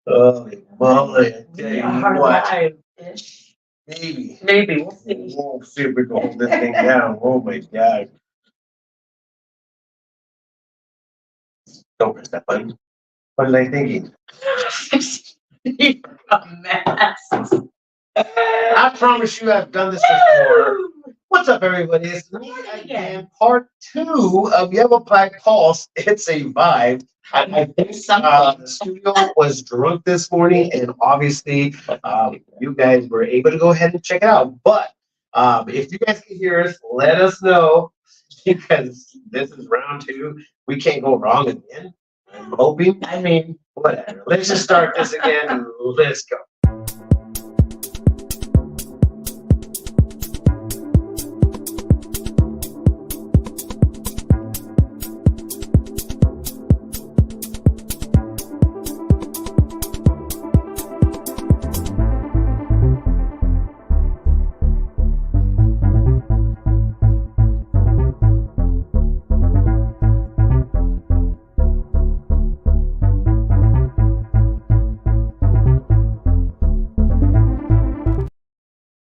Oh, moly, I tell you Our what, live-ish. maybe. Maybe, we'll see. We'll see if we can hold this thing down. Oh my God. Don't press that button. What was I thinking? You're a mess. I promise you I've done this before. What's up, everybody? It's me again, part two of Yavapai Pulse. It's a vibe. I think the studio was drunk this morning, and obviously, you guys were able to go ahead and check it out. But if you guys can hear us, let us know because this is round two. We can't go wrong again. I'm hoping. I mean, whatever. Let's just start this again and let's go.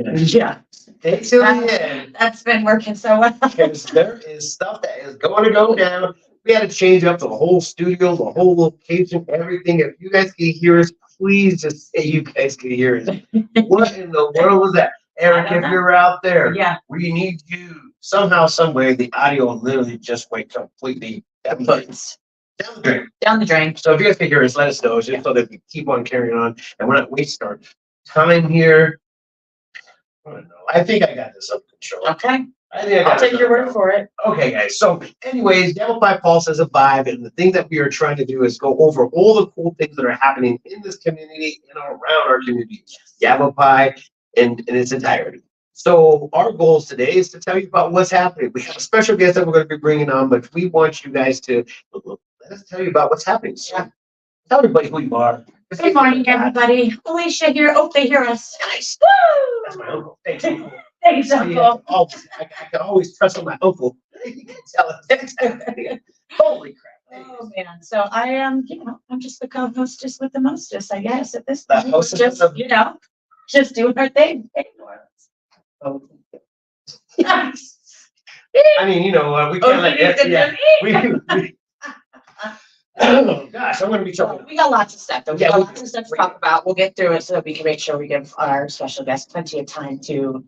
Yeah, Stay till the end. that's been working so well. Because there is stuff that is going to go down. We had to change up the whole studio, the whole location, everything. If you guys can hear us, please just say you guys can hear us. What in the world was that? Eric, don't if know. you're out there, Yeah. we need you. Somehow, some way, the audio literally just went completely down the drain. Down the drain. So if you guys can hear us, let us know, just so that we keep on carrying on and we're not wasting our time here. I don't know. I think I got this under control. Okay, I think I got I'll it take your under word control. for it. Okay, guys. So, anyways, Yavapai Pulse is a vibe, and the thing that we are trying to do is go over all the cool things that are happening in this community and around our community, Yavapai in its entirety. So, our goals today is to tell you about what's happening. We have a special guest that we're going to be bringing on, but we want you guys to let us tell you about what's happening. So, tell everybody who you are. Good morning, everybody. Alicia here. Oh, they hear us. Nice. Woo! That's my uncle. Thanks, uncle. Thanks, Yeah, Uncle. I can always trust on my uncle. You can tell it. Holy crap. Oh, man. So I am, I'm just the co-hostess with the mostest, I guess, at this The point. We're hostess just, of the- just doing our thing. Oh, Nice. I mean, we Oh, can't let you need to yeah, do we, oh gosh, I'm gonna be Well, trouble. we got lots of stuff, though. We Yeah, got we lots do. of stuff to talk about. We'll get through it so that we can make sure we give our special guest plenty of time to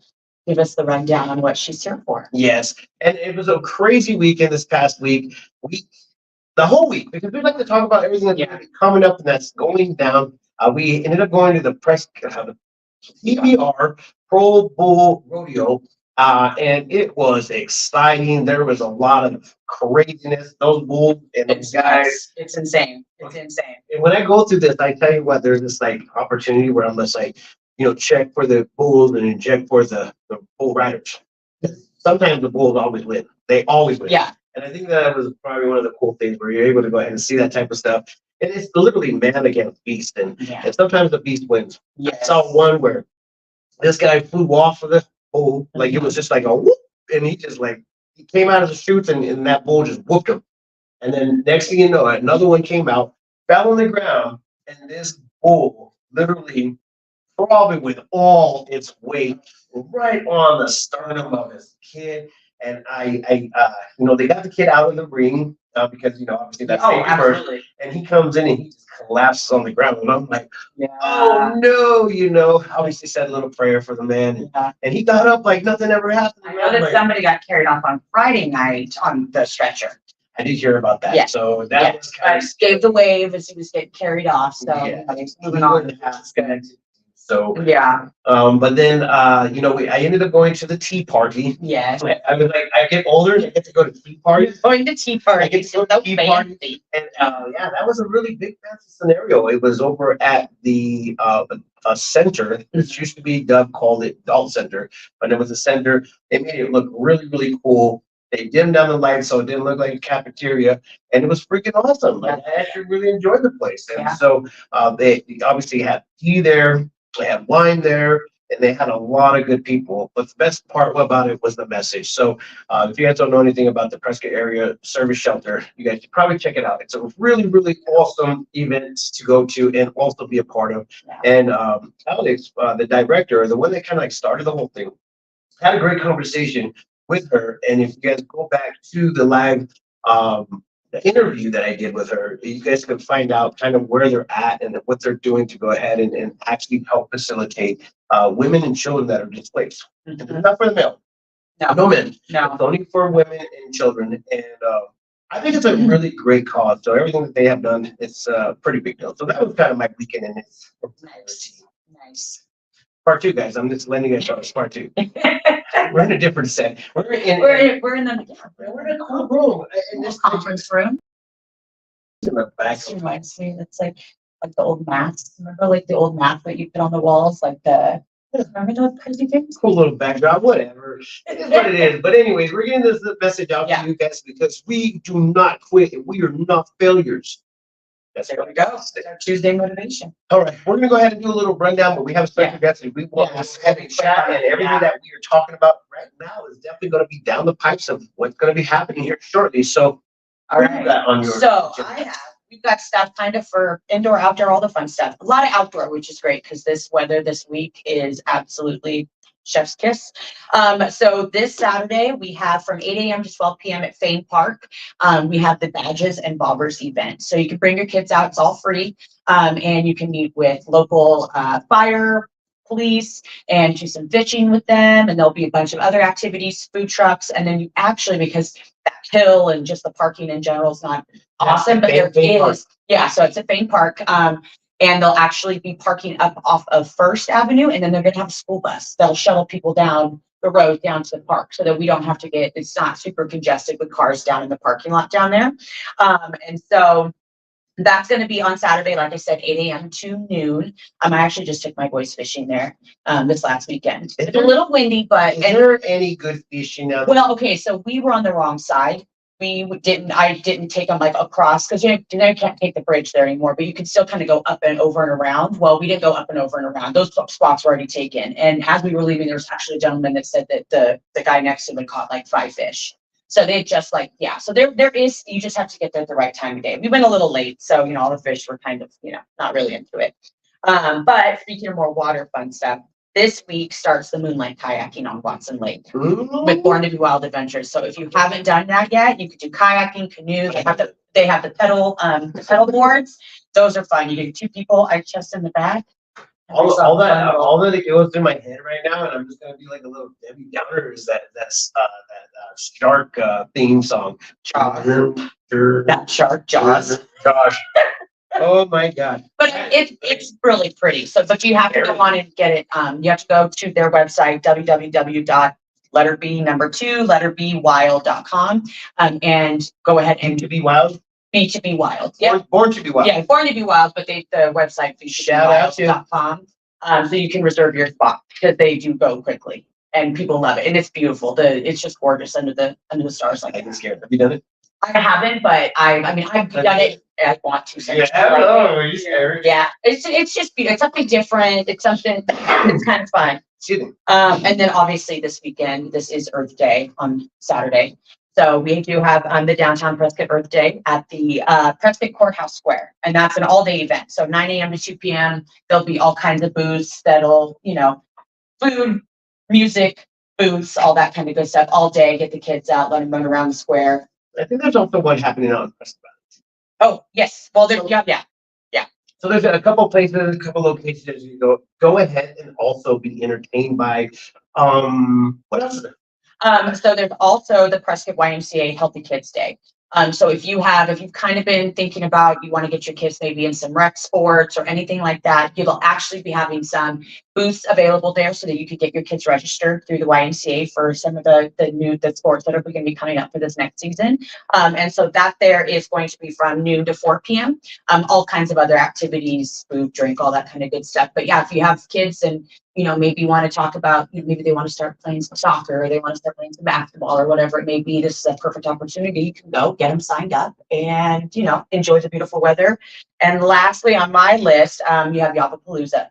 give us the rundown on what she's here for. Yes, and it was a crazy weekend this past the whole week, because we like to talk about everything that's gonna be coming up and that's going down. We ended up going to the the PBR Pro Bull Rodeo. And it was exciting. There was a lot of craziness. Those bulls and those guys. It's insane. It's insane. And when I go through this, I tell you what, there's this like opportunity where I'm just like, check for the bulls and then check for the bull riders. Sometimes the bulls always win. They always win. Yeah. And I think that was probably one of the cool things where you're able to go ahead and see that type of stuff. And it's literally man against beast. And sometimes the beast wins. Yes. I saw one where this guy flew off of the bull, like it was just like a whoop, and he just like he came out of the chutes and that bull just whooped him. And then next thing you know, another one came out, fell on the ground, and this bull literally, probably with all its weight, right on the sternum of this kid. And they got the kid out of the ring because obviously that's safety first. Absolutely. And he comes in and he just collapses on the ground, and I'm like, Yeah. oh no, obviously said a little prayer for the man. And he got up like nothing ever happened. I know that somebody got carried off on Friday night on the stretcher. I did hear about that. Yeah. So that was kind of gave the wave as he was getting carried off. So he's moving on. So yeah. But then I ended up going to the tea party. Yeah. I was like, I get older and I get to go to tea parties. Going to tea I get parties. to go to tea parties. And that was a really big fancy scenario. It was over at the a center, which used to be Dove called it Adult Center, but it was a center. They made it look really, really cool. They dimmed down the lights so it didn't look like a cafeteria, and it was freaking awesome. Like, I actually really enjoyed the place. And so they obviously had tea there, they had wine there, and they had a lot of good people. But the best part about it was the message. So if you guys don't know anything about the Prescott Area Service Shelter, you guys should probably check it out. It's a really, really awesome event to go to and also be a part of. And Alex, the director, the one that kind of like started the whole thing, had a great conversation with her. And if you guys go back to the live the interview that I did with her, you guys can find out kind of where they're at and what they're doing to go ahead and actually help facilitate women and children that are displaced. It's not for the male. No men. No. It's only for women and children. And I think it's a really great cause. So everything that they have done, it's a pretty big deal. So that was kind of my weekend in its Nice. part two, guys. I'm just letting you guys know it's part two. We're in a different set. We're in a cool room. In this conference room. in the back. This reminds me, it's like the old masks. Remember like the old mask that you put on the walls, like remember those crazy things? Cool little backdrop, whatever. It is what it is. But anyways, we're getting this message out to you guys because we do not quit. We are not failures. There we go. Our Tuesday motivation. All right, we're gonna go ahead and do a little rundown, but we have a special guest and we want to have a chat, and everything that we are talking about right now is definitely gonna be down the pipes of what's gonna be happening here shortly. So All right. So we've got stuff kind of for indoor, outdoor, all the fun stuff. A lot of outdoor, which is great because this weather this week is absolutely chef's kiss. So this Saturday we have from 8 a.m. to 12 p.m. at Fane Park. We have the Badges and Bobbers event. So you can bring your kids out, it's all free. And you can meet with local fire, police, and do some fishing with them. And there'll be a bunch of other activities, food trucks. And then you actually, because that hill and just the parking in general is not awesome, but there is, so it's at Fane Park. And they'll actually be parking up off of First Avenue, and then they're gonna have a school bus that'll shuttle people down the road down to the park so that we don't have to it's not super congested with cars down in the parking lot down there. And so that's going to be on Saturday, like I said, 8 a.m. to noon. I actually just took my boys fishing there this last weekend. It's a little windy, but is there any good fishing out there? Well, okay, so we were on the wrong side. I didn't take them like across because you can't take the bridge there anymore, but you can still kind of go up and over and around. Well, we didn't go up and over and around. Those spots were already taken. And as we were leaving, there was actually a gentleman that said that the guy next to him had caught like 5 fish. So they just so there is, you just have to get there at the right time of day. We went a little late, so all the fish were kind of, not really into it. But speaking of more water fun stuff, this week starts the moonlight kayaking on Watson Lake with Born to Be Wild Adventures. So if you haven't done that yet, you could do kayaking, canoe. They have the pedal boards. Those are fun. You get 2 people, I just in the back. All that it goes through my head right now, and I'm just gonna be like a little Debbie Downer. Is that shark theme song? That shark Jaws. Gosh. Oh my God. But it's really pretty. So, but you have to go on and get it. You have to go to their website, www.letterbwild.com, and go ahead and to be wild. To be wild. Yeah. Born to be wild. Yeah, Born to be Wild, but the website shout-out.com. So you can reserve your spot because they do go quickly and people love it. And it's beautiful. It's just gorgeous under the stars like I'm scared. Have you done it? I haven't, but I've done it. I want to. So are you scared? Yeah, it's just beautiful. It's something different. It's kind of fun. And then obviously this weekend, this is Earth Day on Saturday. So we do have the downtown Prescott Earth Day at the Prescott Courthouse Square, and that's an all-day event. So 9 a.m. to 2 p.m. There'll be all kinds of booths that'll, food, music, booths, all that kind of good stuff all day. Get the kids out, let them run around the square. I think there's also one happening on Prescott. Oh yes, well there's yeah. So there's a couple places, a couple locations you go ahead and also be entertained by. What else is there? So there's also the Prescott YMCA Healthy Kids Day. So if you've kind of been thinking about, you want to get your kids maybe in some rec sports or anything like that, you'll actually be having some booths available there so that you could get your kids registered through the YMCA for some of the sports that are going to be coming up for this next season. And so that there is going to be from noon to 4 p.m. All kinds of other activities, food, drink, all that kind of good stuff. But yeah, if you have kids and maybe you want to talk about, maybe they want to start playing some soccer or they want to start playing some basketball or whatever it may be, this is a perfect opportunity. You can go get them signed up and, enjoy the beautiful weather. And lastly, on my list, you have Yavapalooza.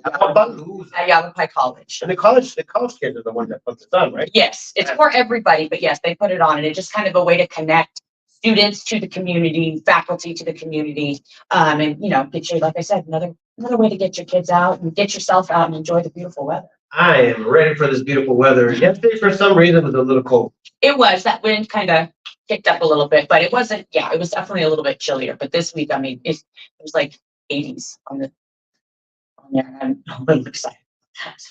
at Yavapai College. And the college kids are the ones that put this on, right? Yes, it's for everybody, but yes, they put it on, and it's just kind of a way to connect students to the community, faculty to the community, and get you, like I said, another way to get your kids out and get yourself out and enjoy the beautiful weather. I am ready for this beautiful weather. Yesterday, for some reason, was a little cold. It was. That wind kind of kicked up a little bit, but it wasn't. Yeah, it was definitely a little bit chillier. But this week, I mean, it was like 80s on there. I'm excited.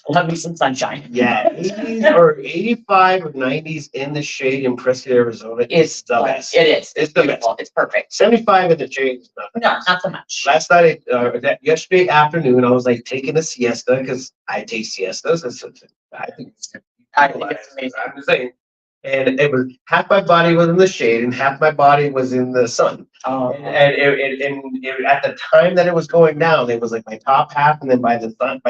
Love me some sunshine. Yeah, 80s or 85 or 90s in the shade in Prescott, Arizona is the best. It is. It's the best. It's perfect. 75 in the shade is not not so much. Last night, yesterday afternoon, I was like taking a siesta because I take siestas. I think it's amazing. I'm just saying. And it was half my body was in the shade and half my body was in the sun. Oh. And at the time that it was going down, it was like my top half, and then by the time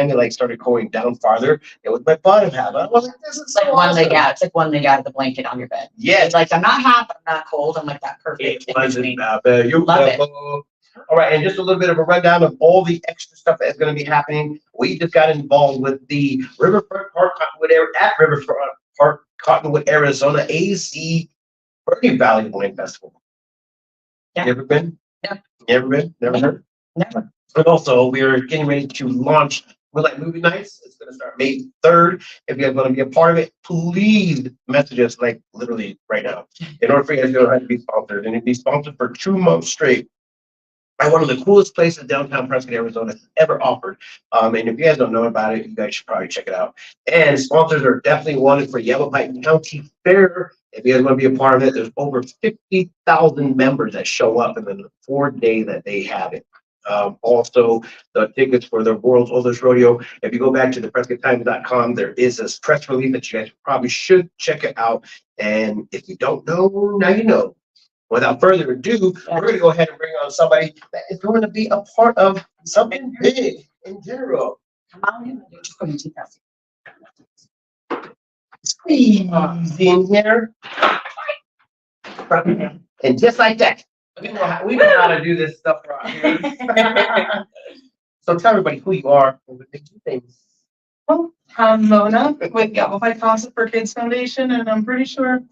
it like started going down farther, it was my bottom half. I was like, this is like one leg out. It's like one leg out of the blanket on your bed. Yeah, it's like I'm not hot, I'm not cold. I'm like that perfect. It wasn't you love it. All right, and just a little bit of a rundown of all the extra stuff that is going to be happening. We just got involved with the Riverfront Park at Riverfront Park, Cottonwood, Arizona, AZ Birdie Valley Wine Festival. Yeah. You ever been? Yeah. You ever been? Never heard? Never. And also, we are getting ready to launch Moonlight Movie Nights. It's going to start May 3rd. If you guys want to be a part of it, please message us like literally right now. In order for you guys to know how to be sponsored, and it'd be sponsored for 2 months straight by one of the coolest places downtown Prescott, Arizona has ever offered. And if you guys don't know about it, you guys should probably check it out. And sponsors are definitely wanted for Yavapai County Fair. If you guys want to be a part of it, there's over 50,000 members that show up in the 4 days that they have it. Also, the tickets for the world's oldest rodeo. If you go back to the PrescottTimes.com, there is this press release that you guys probably should check it out. And if you don't know, now you know. Without further ado, we're going to go ahead and bring on somebody that is going to be a part of something big in general. Squeeze in here. And just like that, we know how to do this stuff right here. So tell everybody who you are and what they do things. Well, I'm Mona with Yavapai Casa for Kids Foundation, and I'm pretty sure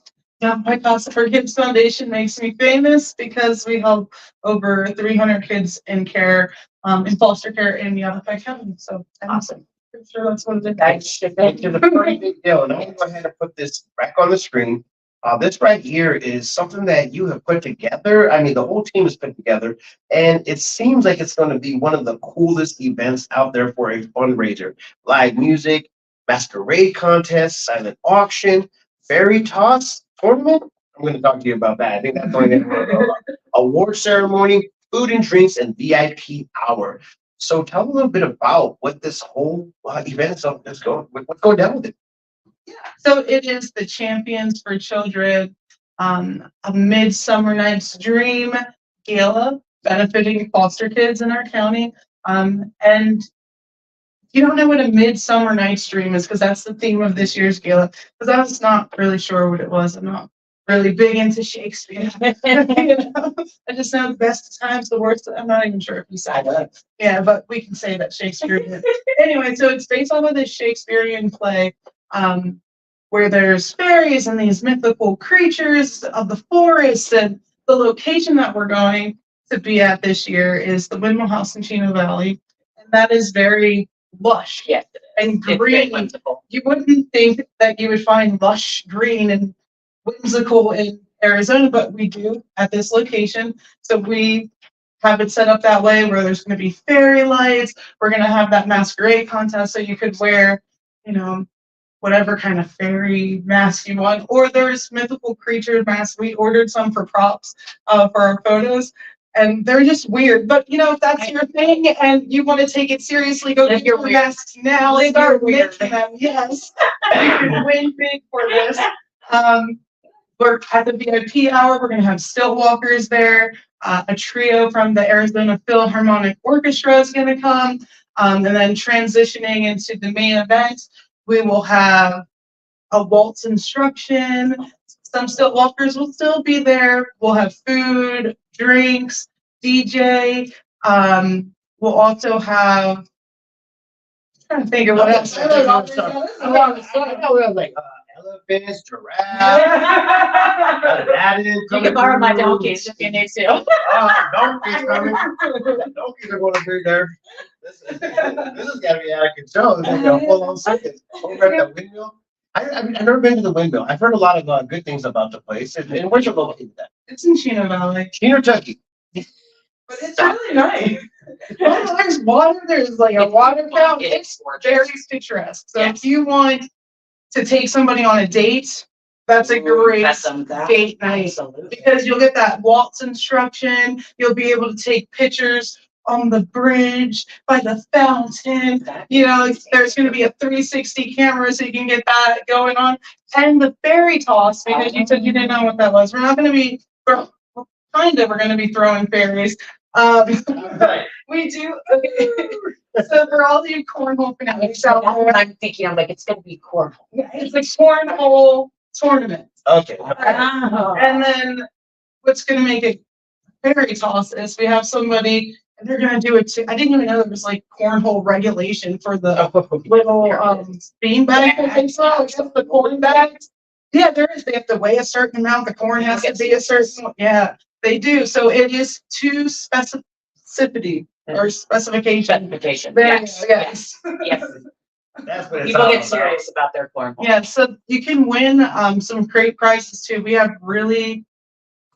Yavapai Casa for Kids Foundation makes me famous because we help over 300 kids in care, in foster care in Yavapai County. So Awesome. pretty sure that's what it is. That's a pretty big deal. And I'm going to go ahead and put this back on the screen. This right here is something that you have put together. I mean, the whole team has put together, and it seems like it's going to be one of the coolest events out there for a fundraiser. Live music, masquerade contest, silent auction, fairy toss tournament. I'm going to talk to you about that. I think that's going to award ceremony, food and drinks, and VIP hour. So tell me a little bit about what this whole event is. What's going down with it? Yeah, so it is the Champions for Children, a Midsummer Night's Dream gala benefiting foster kids in our county. And you don't know what a Midsummer Night's Dream is because that's the theme of this year's gala. Because I was not really sure what it was. I'm not really big into Shakespeare. I just know the best of times, the worst. I'm not even sure if you said that. Yeah, but we can say that Shakespeare did. Anyway, so it's based off of this Shakespearean play. Where there's fairies and these mythical creatures of the forest, and the location that we're going to be at this year is the Windmill House in Chino Valley, and that is very lush and green. You wouldn't think that you would find lush green and whimsical in Arizona, but we do at this location. So we have it set up that way where there's going to be fairy lights. We're going to have that masquerade contest, so you could wear, whatever kind of fairy mask you want, or there's mythical creature masks. We ordered some for props for our photos, and they're just weird. But if that's your thing and you want to take it seriously, go get your masks now. Start making them. Yes, you can win big for this. We're at the VIP hour. We're going to have stilt walkers there. A trio from the Arizona Philharmonic Orchestra is going to come, and then transitioning into the main event. We will have a waltz instruction. Some stilt walkers will still be there. We'll have food, drinks, DJ. We'll also have Trying to think of what else. I know we have like elephants, giraffes, Aladdin. You can borrow my donkeys if you need to. Donkeys coming. Donkeys are going to be there. This is gotta be out of control. It's like a full on circus. Over at the windmill. I've never been to the windmill. I've heard a lot of good things about the place. And where's your located at? It's in Chino Valley, Chino, Kentucky. but it's really nice. Well, there's water, there's like a water fountain. It's very picturesque. So if you want to take somebody on a date, that's a great date night. Absolutely. Because you'll get that waltz instruction, you'll be able to take pictures on the bridge, by the fountain. You know, there's going to be a 360 camera so you can get that going on. And the fairy toss, because you said you didn't know what that was. We're not going to be, we're going to be throwing fairies. We do, okay. So for all the cornhole fanatics out That's there, what I'm thinking. I'm like, it's gonna be cornhole. yeah, it's a cornhole tournament. Okay. And then what's going to make it fairy toss is we have somebody, and they're going to do it too. I didn't even know there was like cornhole regulation for the little bean bag that they sell, except the corn bags. Yeah, there is. They have to weigh a certain amount. The corn has to be a certain, yeah, they do. So it is to specificity or specification. Specification. There you Yes. go, yes. Yes. That's what it's People all get about. serious about their cornhole. Yeah, so you can win some great prizes too. We have really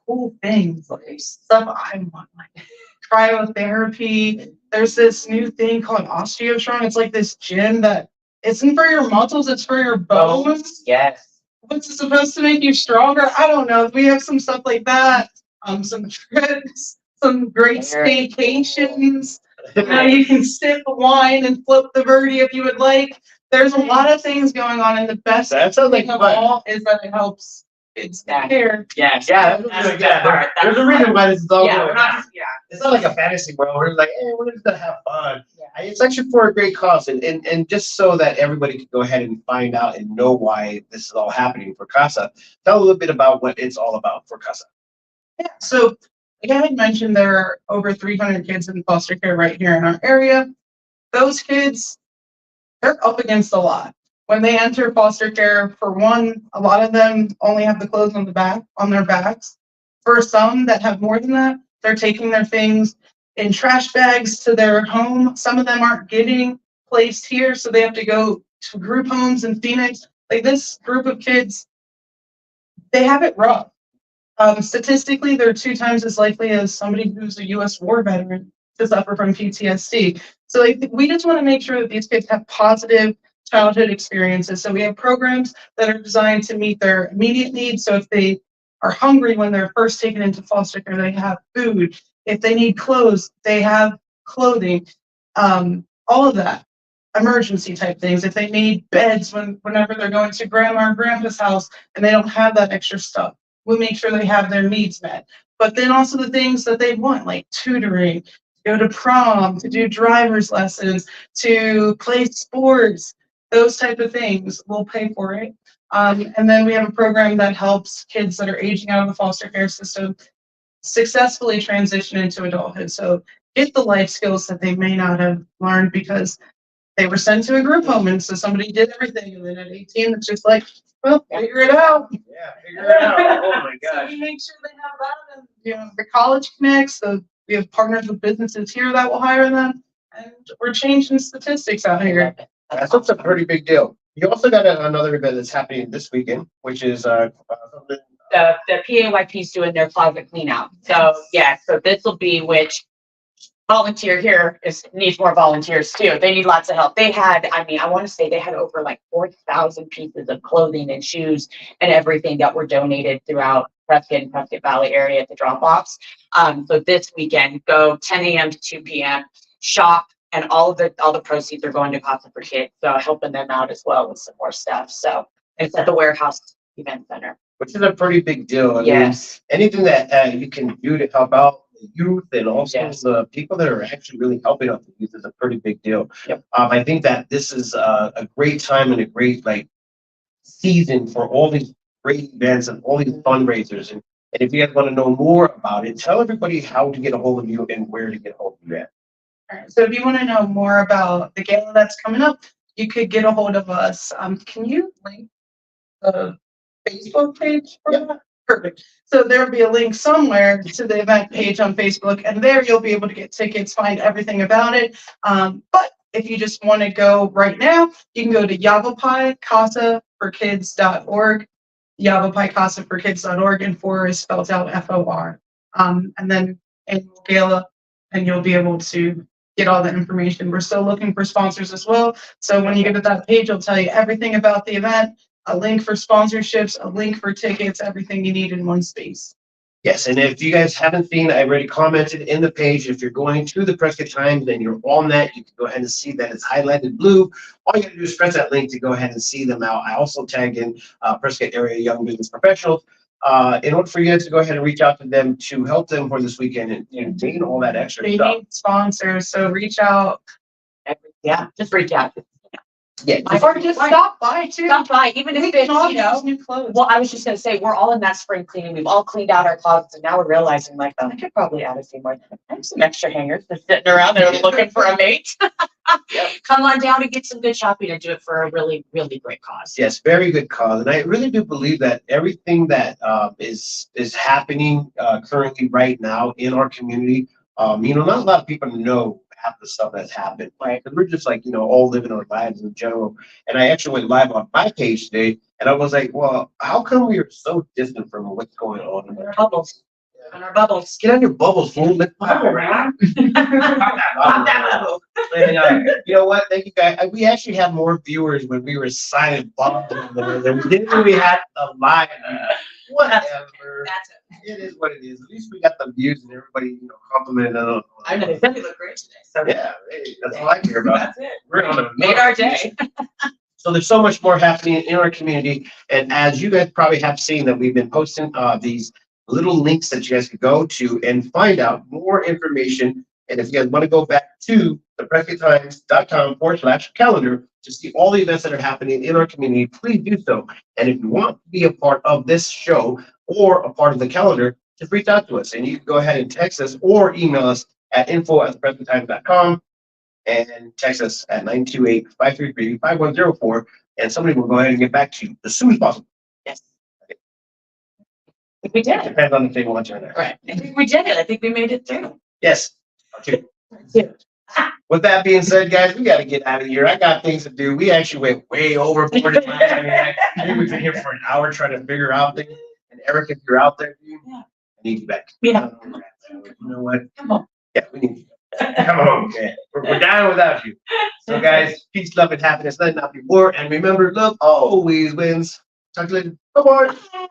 cool things, like stuff I want, like cryotherapy. There's this new thing called osteostrong. It's like this gym that isn't for your muscles, it's for your bones. Yes. What's it supposed to make you stronger? I don't know. We have some stuff like that. Some trips, some great staycations. Now you can sip wine and flip the birdie if you would like. There's a lot of things going on, and the best That sounds like thing of fun. all is that it helps kids get care. Yes. Yeah, That's the best part. there's a reason why this is all Yeah, going we're not, on. yeah. It's not like a fantasy world. We're like, hey, we're just gonna have fun. Yeah. It's actually for a great cause, and just so that everybody can go ahead and find out and know why this is all happening for CASA. Tell a little bit about what it's all about for CASA. Yeah, so like I had mentioned, there are over 300 kids in foster care right here in our area. Those kids, they're up against a lot. When they enter foster care, for one, a lot of them only have the clothes on their backs. For some that have more than that, they're taking their things in trash bags to their home. Some of them aren't getting placed here, so they have to go to group homes in Phoenix. Like this group of kids, they have it rough. Statistically, they're 2 times as likely as somebody who's a U.S. war veteran to suffer from PTSD. So like, we just want to make sure that these kids have positive childhood experiences. So we have programs that are designed to meet their immediate needs. So if they are hungry when they're first taken into foster care, they have food. If they need clothes, they have clothing. All of that. Emergency type things. If they need beds whenever they're going to grandma or grandpa's house and they don't have that extra stuff, we make sure they have their needs met. But then also the things that they want, like tutoring, to go to prom, to do driver's lessons, to play sports, those type of things, we'll pay for it. And then we have a program that helps kids that are aging out of the foster care system successfully transition into adulthood. So get the life skills that they may not have learned because they were sent to a group home and so somebody did everything. And then at 18, it's just like, well, figure it out. Yeah, figure it out. Oh my So gosh. we make sure they have that, and the college connects. So we have partners with businesses here that will hire them, and we're changing statistics out here. That's a pretty big deal. You also got another event that's happening this weekend, which is something. The PAYP's doing their closet clean out. So yeah, so this will be which volunteer here needs more volunteers too. They need lots of help. They had, I want to say they had over like 4,000 pieces of clothing and shoes and everything that were donated throughout Prescott and Prescott Valley area at the drop offs. So this weekend, go 10 a.m. to 2 p.m. shop, and all the proceeds are going to Casa for Kids. So helping them out as well with some more stuff. So it's at the Warehouse Event Center. Which is a pretty big deal. I mean, Yes. anything that you can do to help out the youth and also Yes. the people that are actually really helping out the youth is a pretty big deal. Yep. I think that this is a great time and a great season for all these great events and all these fundraisers. And if you guys want to know more about it, tell everybody how to get a hold of you and where to get a hold of you at. All right, so if you want to know more about the gala that's coming up, you could get a hold of us. Can you link the Facebook page for that? Perfect. So there'll be a link somewhere to the event page on Facebook, and there you'll be able to get tickets, find everything about it. But if you just want to go right now, you can go to yavapaicasaforkids.org, yavapaicasaforkids.org, and for is spelled out FOR. And then annual gala, and you'll be able to get all the information. We're still looking for sponsors as well. So when you get to that page, it'll tell you everything about the event, a link for sponsorships, a link for tickets, everything you need in one space. Yes, and if you guys haven't seen, I already commented in the page, if you're going to the Prescott Times and you're on that, you can go ahead and see that it's highlighted blue. All you gotta do is press that link to go ahead and see them out. I also tag in Prescott area young business professionals in order for you guys to go ahead and reach out to them to help them for this weekend and gain all that extra They stuff. need sponsors, so reach out. Yeah, just reach out. Yeah, Or just stop by too. Stop by, even if We it's, can all you know. use new clothes. Well, I was just gonna say, we're all in that spring cleaning. We've all cleaned out our closets and now we're realizing like, oh, I could probably add a few more. I have some extra hangers just sitting around there looking for a mate. Come on down and get some good shopping and do it for a really, really great cause. yes, very good cause, and I really do believe that everything that is happening currently right now in our community, not a lot of people know half the stuff that's happened, right? Because we're just like all living our lives in general. And I actually went live on my page today, and I was like, well, how come we are so distant from what's going on in Our our bubbles. On our bubbles. Get on your bubbles, fool. Let's pop around. Pop that bubble. And, you know what? Thank you guys. We actually had more viewers when we were silent bombing than we did when we had the live. Whatever. That's it. It is what it is. At least we got the views and everybody, complimented on. I know, they said we look great today. So Yeah, hey, that's all I care about. that's it. We're on a Made our day. So there's so much more happening in our community, and as you guys probably have seen, that we've been posting these little links that you guys can go to and find out more information. And if you guys want to go back to the PrescottTimes.com/calendar to see all the events that are happening in our community, please do so. And if you want to be a part of this show or a part of the calendar, just reach out to us, and you can go ahead and text us or email us at info@prescotttimes.com and text us at 928-533-5104, and somebody will go ahead and get back to you as soon as possible. Yes. I think we did it. Depends on if they want to or not. Right. I think we did it. I think we made it through. Yes. Okay. Yeah. With that being said, guys, we got to get out of here. I got things to do. We actually went way over 40 minutes. I think we've been here for an hour trying to figure out things. And Eric, if you're out there, dude, Yeah. I need you back. Yeah. You know what? Come on. Yeah, we need you. Come on, man. We're dying without you. So, guys, peace, love, and happiness. Let it not be war. And remember, love always wins. Talk to you later. Bye-bye.